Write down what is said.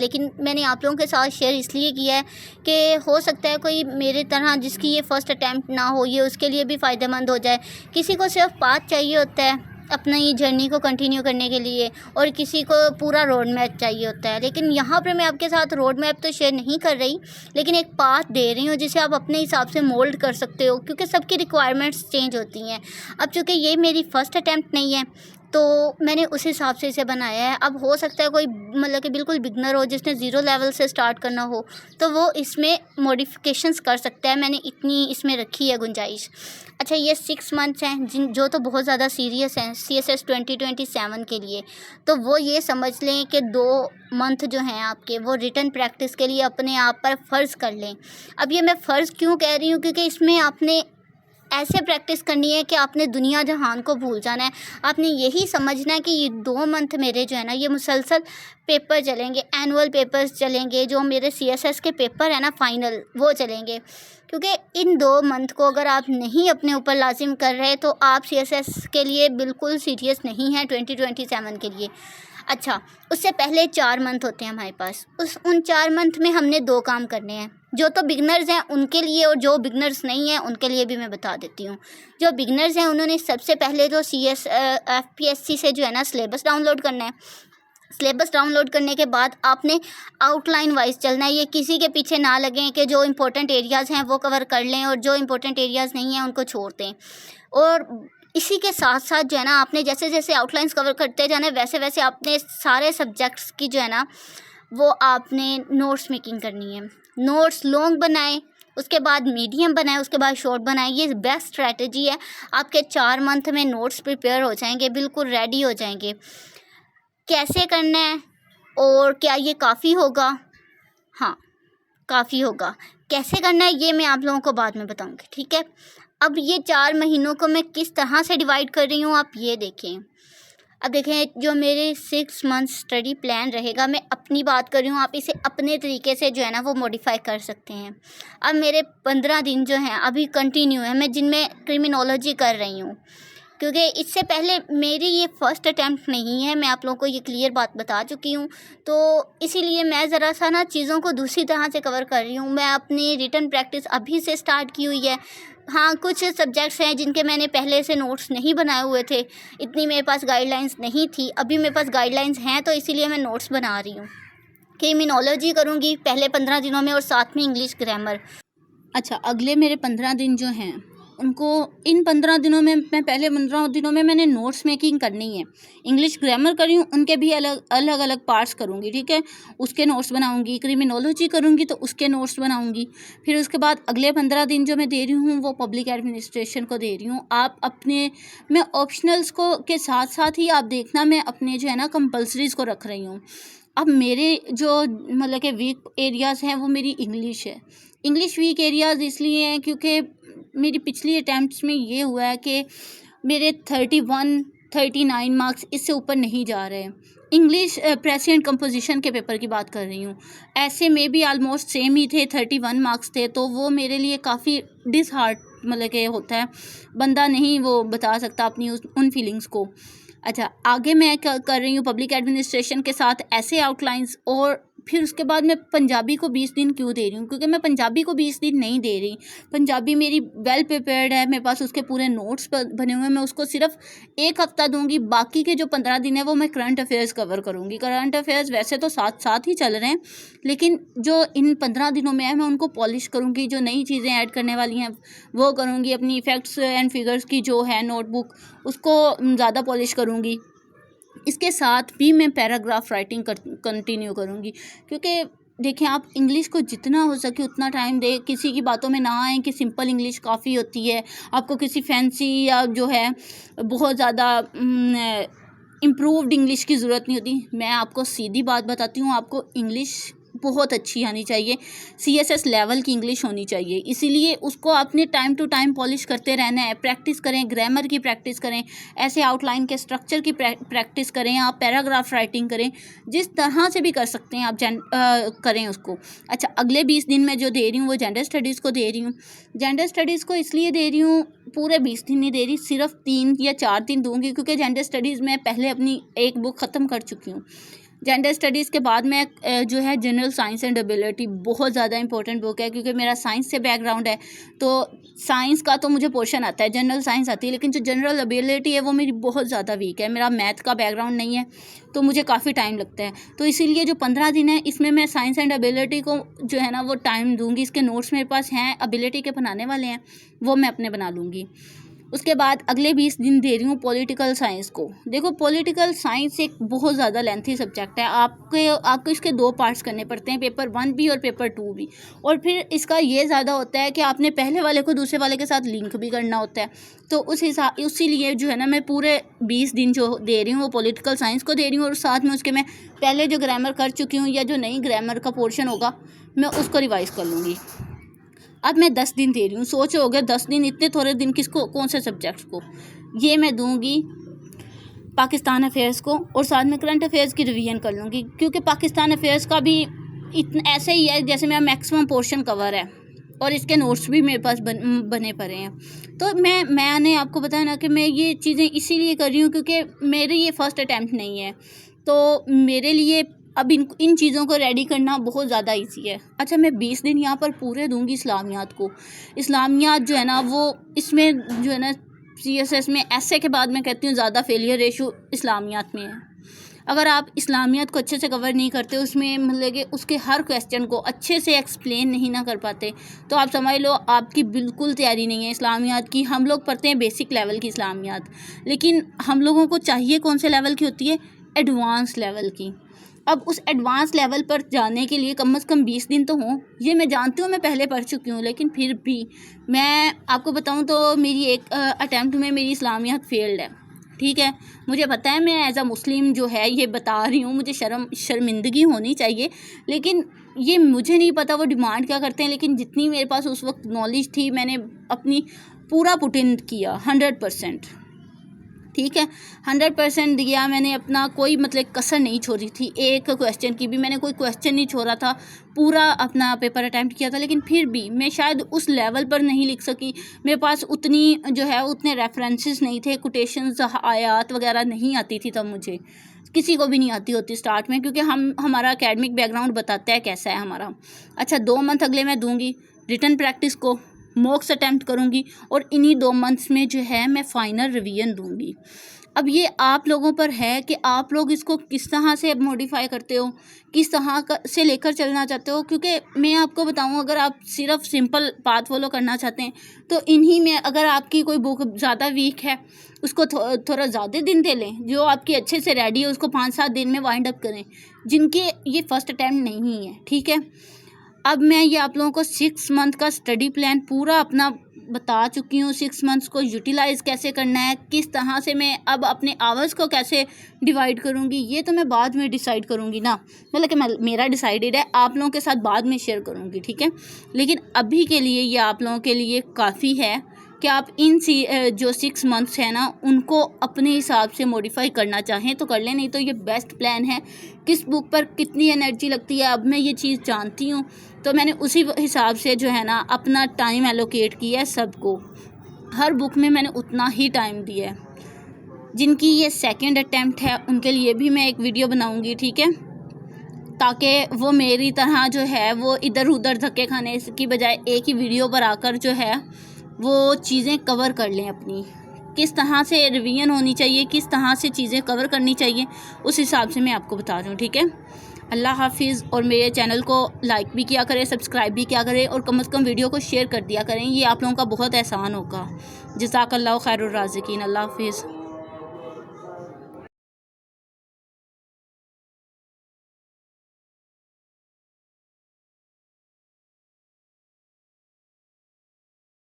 लेकिन मैंने आप लोगों के साथ शेयर इसलिए किया है कि हो सकता है कोई मेरे तरह जिसकी ये फ़र्स्ट अटैम्प्ट ना हो, ये उसके लिए भी फ़ायदेमंद हो जाए। किसी को सिर्फ पाथ चाहिए होता है अपनी जर्नी को कंटिन्यू करने के लिए, और किसी को पूरा रोड मैप चाहिए होता है। लेकिन यहाँ पर मैं आपके साथ रोड मैप तो शेयर नहीं कर रही, लेकिन एक पाथ दे रही हूँ जिसे आप अपने हिसाब से मोल्ड कर सकते हो, क्योंकि सबकी रिक्वायरमेंट्स चेंज होती हैं। अब चूँकि ये मेरी फ़र्स्ट अटैम्प्ट नहीं है तो मैंने उस हिसाब से इसे बनाया है। अब हो सकता है कोई मतलब कि बिल्कुल बिगनर हो जिसने ज़ीरो लेवल से स्टार्ट करना हो, तो वो इसमें मॉडिफिकेशंस कर सकता है। मैंने इतनी इसमें रखी है गुंजाइश। अच्छा, ये 6 मंथ्स हैं जो तो बहुत ज़्यादा सीरियस हैं CSS 2027 के लिए। तो वो ये समझ लें कि 2 मंथ जो हैं आपके, वो रिटन प्रैक्टिस के लिए अपने आप पर फ़र्ज़ कर लें। अब ये मैं फ़र्ज़ क्यों कह रही हूँ, क्योंकि इसमें आपने ऐसे प्रैक्टिस करनी है कि आपने दुनिया जहान को भूल जाना है। आपने यही समझना है कि ये 2 मंथ मेरे जो है ना, ये मुसलसल पेपर चलेंगे, एनुअल पेपर्स चलेंगे, जो मेरे CSS के पेपर है ना फाइनल, वो चलेंगे। क्योंकि इन 2 मंथ को अगर आप नहीं अपने ऊपर लाजिम कर रहे तो आप CSS के लिए बिल्कुल सीरियस नहीं हैं 2027 के लिए। अच्छा, उससे पहले 4 मंथ होते हैं हमारे पास। उन 4 मंथ में हमने 2 काम करने हैं। जो तो बिगनर्स हैं उनके लिए, और जो बिगनर्स नहीं हैं उनके लिए भी मैं बता देती हूँ। जो बिगनर्स हैं उन्होंने सबसे पहले तो FPSC से जो है ना सिलेबस डाउनलोड करना है। सिलेबस डाउनलोड करने के बाद आपने आउटलाइन वाइज चलना है। ये किसी के पीछे ना लगें कि जो इंपॉर्टेंट एरियाज़ हैं वो कवर कर लें और जो इंपॉर्टेंट एरियाज़ नहीं हैं उनको छोड़ दें। और इसी के साथ साथ जो है ना, आपने जैसे जैसे आउटलाइंस कवर करते जाना है वैसे वैसे आपने सारे सब्जेक्ट्स की जो है ना, वो आपने नोट्स मेकिंग करनी है। नोट्स लॉन्ग बनाएं, उसके बाद मीडियम बनाएं, उसके बाद शॉर्ट बनाएं। ये बेस्ट स्ट्रैटेजी है। आपके 4 मंथ में नोट्स प्रिपेयर हो जाएंगे, बिल्कुल रेडी हो जाएंगे। कैसे करना है और क्या ये काफ़ी होगा? हाँ, काफ़ी होगा। कैसे करना है ये मैं आप लोगों को बाद में बताऊंगी, ठीक है। अब ये 4 महीनों को मैं किस तरह से डिवाइड कर रही हूँ, आप ये देखें। अब देखें, जो मेरे 6 मंथ स्टडी प्लान रहेगा, मैं अपनी बात कर रही हूँ, आप इसे अपने तरीके से जो है ना वो मॉडिफाई कर सकते हैं। अब मेरे 15 दिन जो हैं अभी कंटिन्यू है, मैं जिनमें क्रिमिनोलॉजी कर रही हूँ, क्योंकि इससे पहले मेरी ये फ़र्स्ट अटैम्प्ट नहीं है। मैं आप लोगों को ये क्लियर बात बता चुकी हूँ, तो इसीलिए मैं ज़रा सा ना चीज़ों को दूसरी तरह से कवर कर रही हूँ। मैं अपनी रिटन प्रैक्टिस अभी से स्टार्ट की हुई है। हाँ, कुछ सब्जेक्ट्स हैं जिनके मैंने पहले से नोट्स नहीं बनाए हुए थे, इतनी मेरे पास गाइडलाइंस नहीं थी। अभी मेरे पास गाइडलाइंस हैं तो इसीलिए मैं नोट्स बना रही हूँ। क्रिमिनोलॉजी करूँगी पहले 15 दिनों में और साथ में इंग्लिश ग्रामर। अच्छा, अगले मेरे 15 दिन जो हैं उनको, इन 15 दिनों में मैं पहले 15 दिनों में मैंने नोट्स मेकिंग करनी है। इंग्लिश ग्रामर करी हूँ, उनके भी अलग अलग पार्ट्स करूँगी, ठीक है। उसके नोट्स बनाऊँगी। क्रिमिनोलॉजी करूँगी तो उसके नोट्स बनाऊँगी। फिर उसके बाद अगले 15 दिन जो मैं दे रही हूँ वो पब्लिक एडमिनिस्ट्रेशन को दे रही हूँ। आप अपने, मैं ऑप्शनल्स को के साथ साथ ही आप देखना, मैं अपने जो है ना कंपल्सरीज़ को रख रही हूँ। अब मेरे जो मतलब कि वीक एरियाज़ हैं वो मेरी इंग्लिश है। इंग्लिश वीक एरियाज़ इसलिए हैं क्योंकि मेरी पिछली अटैम्प्ट्स में ये हुआ है कि मेरे 39 मार्क्स इससे ऊपर नहीं जा रहे हैं। इंग्लिश प्रेसिडेंट कंपोजिशन के पेपर की बात कर रही हूँ, ऐसे में भी आलमोस्ट सेम ही थे, 31 मार्क्स थे। तो वो मेरे लिए काफ़ी डिसहार्ट मतलब कि होता है, बंदा नहीं वो बता सकता अपनी उन फीलिंग्स को। अच्छा, आगे मैं कर रही हूँ पब्लिक एडमिनिस्ट्रेशन के साथ ऐसे आउटलाइंस। और फिर उसके बाद मैं पंजाबी को 20 दिन क्यों दे रही हूँ, क्योंकि मैं पंजाबी को 20 दिन नहीं दे रही। पंजाबी मेरी वेल प्रिपेयर्ड है, मेरे पास उसके पूरे नोट्स बने हुए हैं। मैं उसको सिर्फ 1 हफ्ता दूंगी, बाकी के जो 15 दिन है वो मैं करंट अफेयर्स कवर करूँगी। करंट अफेयर्स वैसे तो साथ साथ ही चल रहे हैं, लेकिन जो इन 15 दिनों में है मैं उनको पॉलिश करूँगी। जो नई चीज़ें ऐड करने वाली हैं वो करूँगी। अपनी फैक्ट्स एंड फिगर्स की जो है नोटबुक, उसको ज़्यादा पॉलिश करूँगी। इसके साथ भी मैं पैराग्राफ राइटिंग कंटिन्यू करूँगी, क्योंकि देखिए, आप इंग्लिश को जितना हो सके उतना टाइम दें। किसी की बातों में ना आए कि सिंपल इंग्लिश काफ़ी होती है, आपको किसी फैंसी या जो है बहुत ज़्यादा इम्प्रूव्ड इंग्लिश की ज़रूरत नहीं होती। मैं आपको सीधी बात बताती हूँ, आपको इंग्लिश बहुत अच्छी आनी चाहिए, CSS लेवल की इंग्लिश होनी चाहिए। इसीलिए उसको आपने टाइम टू टाइम पॉलिश करते रहना है। प्रैक्टिस करें, ग्रामर की प्रैक्टिस करें, ऐसे आउटलाइन के स्ट्रक्चर की प्रैक्टिस करें, आप पैराग्राफ राइटिंग करें, जिस तरह से भी कर सकते हैं आप करें उसको। अच्छा, अगले 20 दिन मैं जो दे रही हूँ वो जेंडर स्टडीज़ को दे रही हूँ। जेंडर स्टडीज़ को इसलिए दे रही हूँ, पूरे 20 दिन नहीं दे रही, सिर्फ 3 या 4 दिन दूँगी, क्योंकि जेंडर स्टडीज़ में पहले अपनी एक बुक ख़त्म कर चुकी हूँ। जेंडर स्टडीज़ के बाद में जो है जनरल साइंस एंड एबिलिटी, बहुत ज़्यादा इंपॉर्टेंट बुक है क्योंकि मेरा साइंस से बैकग्राउंड है, तो साइंस का तो मुझे पोर्शन आता है, जनरल साइंस आती है, लेकिन जो जनरल एबिलिटी है वो मेरी बहुत ज़्यादा वीक है। मेरा मैथ का बैकग्राउंड नहीं है तो मुझे काफ़ी टाइम लगता है, तो इसीलिए जो 15 दिन है इसमें मैं साइंस एंड एबिलिटी को जो है ना वो टाइम दूंगी। इसके नोट्स मेरे पास हैं, एबिलिटी के बनाने वाले हैं, वो मैं अपने बना लूँगी। उसके बाद अगले 20 दिन दे रही हूँ पॉलिटिकल साइंस को। देखो पॉलिटिकल साइंस एक बहुत ज़्यादा लेंथी सब्जेक्ट है, आपको इसके 2 पार्ट्स करने पड़ते हैं, पेपर 1 भी और पेपर 2 भी। और फिर इसका ये ज़्यादा होता है कि आपने पहले वाले को दूसरे वाले के साथ लिंक भी करना होता है, तो उसी लिए जो है ना मैं पूरे 20 दिन जो दे रही हूँ वो पॉलिटिकल साइंस को दे रही हूँ, और साथ में उसके मैं पहले जो ग्रामर कर चुकी हूँ या जो नई ग्रामर का पोर्शन होगा मैं उसको रिवाइज़ कर लूँगी। अब मैं 10 दिन दे रही हूँ। सोचो हो गया 10 दिन, इतने थोड़े दिन किसको, कौन से सब्जेक्ट्स को? ये मैं दूंगी पाकिस्तान अफेयर्स को, और साथ में करंट अफेयर्स की रिवीजन कर लूँगी, क्योंकि पाकिस्तान अफेयर्स का भी इतना ऐसे ही है जैसे मेरा मैक्सिमम पोर्शन कवर है, और इसके नोट्स भी मेरे पास बने पड़े हैं। तो मैंने आपको बताया ना कि मैं ये चीज़ें इसीलिए कर रही हूँ क्योंकि मेरे ये फ़र्स्ट अटैम्प्ट नहीं है, तो मेरे लिए अब इन चीज़ों को रेडी करना बहुत ज़्यादा इजी है। अच्छा, मैं 20 दिन यहाँ पर पूरे दूंगी इस्लामियात को। इस्लामियात जो है ना वो इसमें जो है ना CSS में ऐसे के बाद मैं कहती हूँ ज़्यादा फेलियर रेशो इस्लामियात में है। अगर आप इस्लामियात को अच्छे से कवर नहीं करते, उसमें मतलब कि उसके हर क्वेश्चन को अच्छे से एक्सप्लेन नहीं ना कर पाते, तो आप समझ लो आपकी बिल्कुल तैयारी नहीं है इस्लामियात की। हम लोग पढ़ते हैं बेसिक लेवल की इस्लामियात, लेकिन हम लोगों को चाहिए कौन से लेवल की होती है? एडवांस लेवल की। अब उस एडवांस लेवल पर जाने के लिए कम से कम 20 दिन तो हों। ये मैं जानती हूँ, मैं पहले पढ़ चुकी हूँ, लेकिन फिर भी मैं आपको बताऊँ तो मेरी एक अटैम्प्ट में मेरी इस्लामियात फेल्ड है। ठीक है, मुझे पता है, मैं एज अ मुस्लिम जो है ये बता रही हूँ, मुझे शर्मिंदगी होनी चाहिए, लेकिन ये मुझे नहीं पता वो डिमांड क्या करते हैं, लेकिन जितनी मेरे पास उस वक्त नॉलेज थी मैंने अपनी पूरा पुट इन किया 100%। ठीक है, 100% दिया मैंने अपना, कोई मतलब कसर नहीं छोड़ी थी, एक क्वेश्चन की भी मैंने कोई क्वेश्चन नहीं छोड़ा था, पूरा अपना पेपर अटैम्प्ट किया था। लेकिन फिर भी मैं शायद उस लेवल पर नहीं लिख सकी, मेरे पास उतनी जो है उतने रेफरेंसेस नहीं थे, कोटेशंस आयात वगैरह नहीं आती थी तब मुझे, किसी को भी नहीं आती होती स्टार्ट में, क्योंकि हमारा एकेडमिक बैकग्राउंड बताता है कैसा है हमारा। अच्छा, 2 मंथ अगले मैं दूंगी रिटन प्रैक्टिस को, मॉक्स अटैम्प्ट करूँगी, और इन्हीं 2 मंथ्स में जो है मैं फ़ाइनल रिवीजन दूँगी। अब ये आप लोगों पर है कि आप लोग इसको किस तरह से मॉडिफाई करते हो, किस तरह से लेकर चलना चाहते हो। क्योंकि मैं आपको बताऊं, अगर आप सिर्फ सिंपल पाथ फॉलो करना चाहते हैं तो इन्हीं में, अगर आपकी कोई बुक ज़्यादा वीक है उसको थोड़ा ज़्यादा दिन दे लें, जो आपकी अच्छे से रेडी है उसको 5-7 दिन में वाइंड अप करें, जिनके ये फर्स्ट अटैम्प्ट नहीं है। ठीक है, अब मैं ये आप लोगों को 6 मंथ का स्टडी प्लान पूरा अपना बता चुकी हूँ। 6 मंथ्स को यूटिलाइज़ कैसे करना है, किस तरह से मैं अब अपने आवर्स को कैसे डिवाइड करूँगी, ये तो मैं बाद में डिसाइड करूँगी ना, मतलब कि मेरा डिसाइडेड है, आप लोगों के साथ बाद में शेयर करूँगी। ठीक है, लेकिन अभी के लिए ये आप लोगों के लिए काफ़ी है कि आप इन जो 6 मंथ्स है ना उनको अपने हिसाब से मॉडिफाई करना चाहें तो कर लें, नहीं तो ये बेस्ट प्लान है। किस बुक पर कितनी एनर्जी लगती है अब मैं ये चीज़ जानती हूँ, तो मैंने उसी हिसाब से जो है ना अपना टाइम एलोकेट किया है सबको। हर बुक में मैंने उतना ही टाइम दिया है। जिनकी ये सेकंड अटैम्प्ट है उनके लिए भी मैं एक वीडियो बनाऊँगी, ठीक है, ताकि वो मेरी तरह जो है वो इधर उधर धक्के खाने की बजाय एक ही वीडियो पर आकर जो है वो चीज़ें कवर कर लें अपनी, किस तरह से रिवीजन होनी चाहिए, किस तरह से चीज़ें कवर करनी चाहिए, उस हिसाब से मैं आपको बता रही हूँ। ठीक है, अल्लाह हाफिज़। और मेरे चैनल को लाइक भी किया करें, सब्सक्राइब भी किया करें, और कम से कम वीडियो को शेयर कर दिया करें, ये आप लोगों का बहुत एहसान होगा। जज़ाकल्लाहु खैरुर राज़िकीन। अल्लाह हाफिज़।